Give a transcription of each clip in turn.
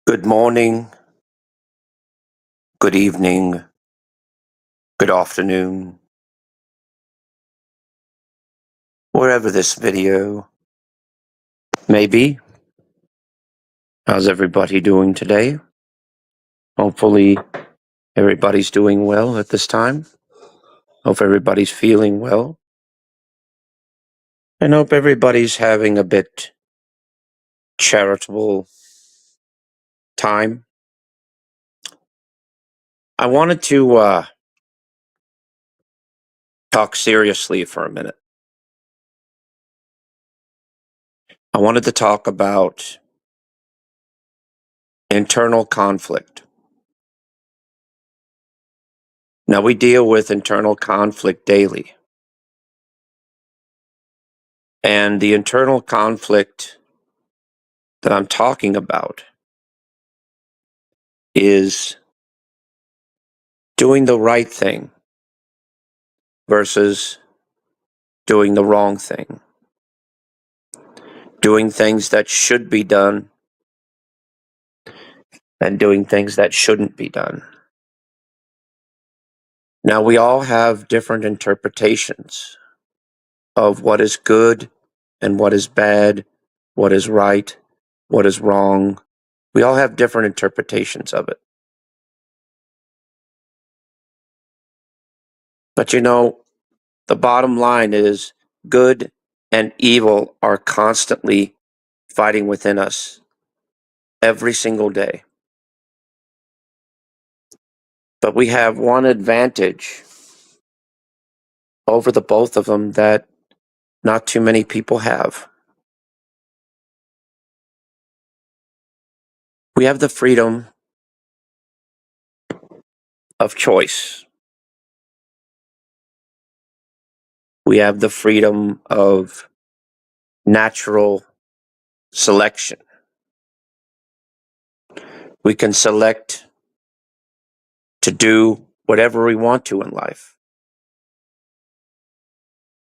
Good morning, good evening, good afternoon, wherever this video may be. How's everybody doing today? Hopefully, everybody's doing well at this time. Hope everybody's feeling well. And hope everybody's having a bit charitable time. I wanted to talk seriously for a minute. I wanted to talk about internal conflict. Now, we deal with internal conflict daily. And the internal conflict that I'm talking about is doing the right thing versus doing the wrong thing. Doing things that should be done and doing things that shouldn't be done. Now, we all have different interpretations of what is good and what is bad, what is right, what is wrong. We all have different interpretations of it. But the bottom line is good and evil are constantly fighting within us every single day. But we have one advantage over the both of them that not too many people have. We have the freedom of choice. We have the freedom of natural selection. We can select to do whatever we want to in life.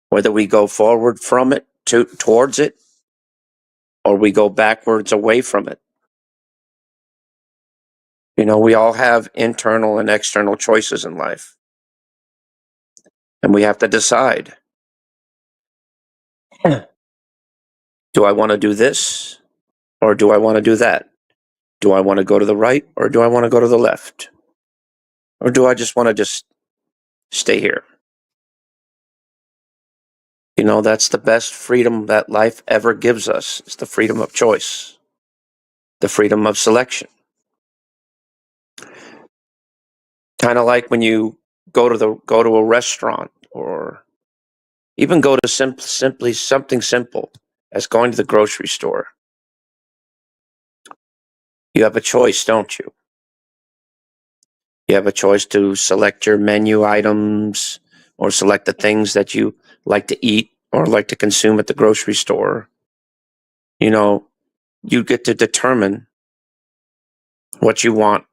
Whether we go forward from it towards it, or we go backwards away from it. We all have internal and external choices in life. And we have to decide. Do I want to do this or do I want to do that? Do I want to go to the right or do I want to go to the left? Or do I just want to stay here? That's the best freedom that life ever gives us. It's the freedom of choice, the freedom of selection. Kind of like when you go to a restaurant or even go to simply something simple as going to the grocery store. You have a choice, don't you? You have a choice to select your menu items or select the things that you like to eat or like to consume at the grocery store. You get to determine what you want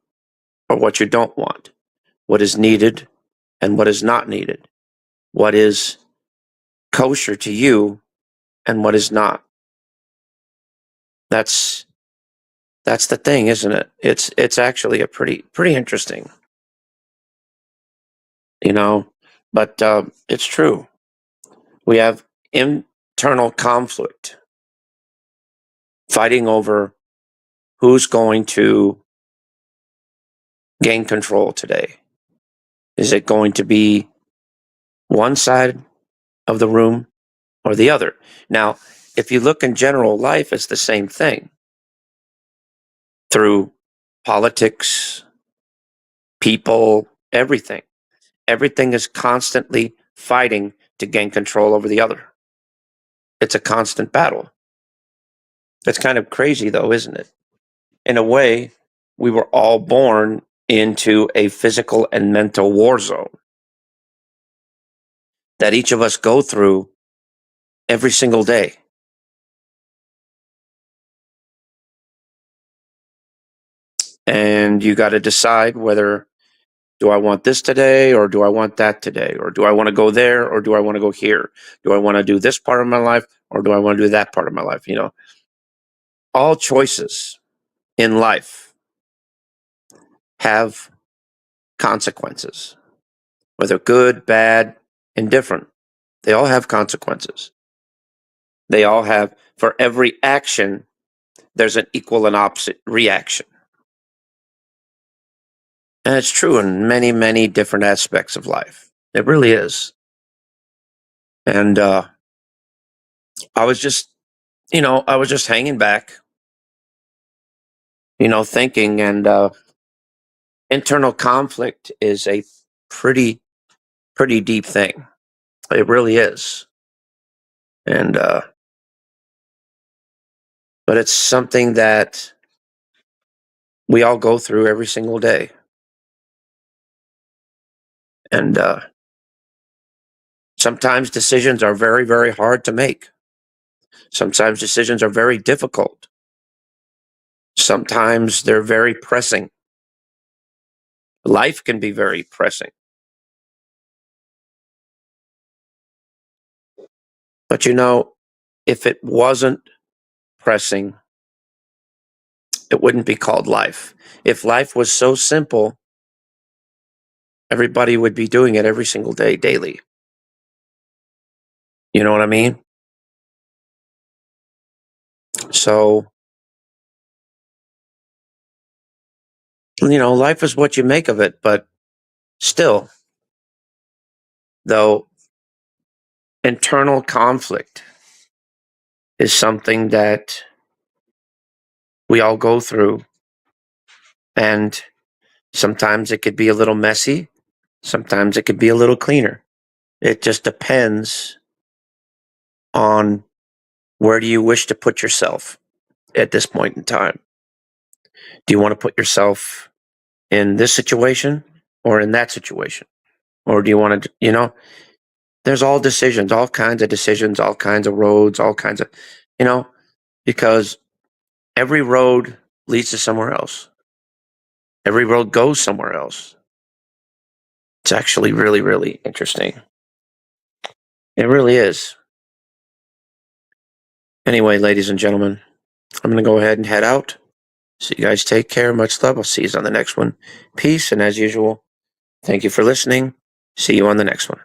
or what you don't want, what is needed and what is not needed, what is kosher to you and what is not. That's the thing, isn't it? It's actually a pretty interesting, but it's true. We have internal conflict, fighting over who's going to gain control today. Is it going to be one side of the room or the other? Now, if you look in general life, it's the same thing. Through politics, people, everything. Everything is constantly fighting to gain control over the other. It's a constant battle. It's kind of crazy, though, isn't it? In a way, we were all born into a physical and mental war zone that each of us go through every single day. And you got to decide whether Do I want this today, or do I want that today? Or do I want to go there, or do I want to go here? Do I want to do this part of my life, or do I want to do that part of my life? All choices in life have consequences, whether good, bad, indifferent. They all have consequences. They all have, for every action, there's an equal and opposite reaction. And it's true in many, many different aspects of life. It really is. And I was just hanging back, thinking, and internal conflict is a pretty, pretty deep thing. It really is. And, but it's something that we all go through every single day. And sometimes decisions are very, very hard to make. Sometimes decisions are very difficult. Sometimes they're very pressing. Life can be very pressing. But if it wasn't pressing, it wouldn't be called life. If life was so simple, everybody would be doing it every single day, daily. You know what I mean? So, life is what you make of it, but still, though, internal conflict is something that we all go through. And sometimes it could be a little messy. Sometimes it could be a little cleaner. It just depends on where do you wish to put yourself at this point in time. Do you want to put yourself in this situation or in that situation? Or do you want to, there's all decisions, all kinds of decisions, all kinds of roads, all kinds of, because every road leads to somewhere else. Every road goes somewhere else. It's actually really, really interesting. It really is. Anyway, ladies and gentlemen, I'm going to go ahead and head out. So you guys take care. Much love. I'll see you on the next one. Peace. And as usual, thank you for listening. See you on the next one.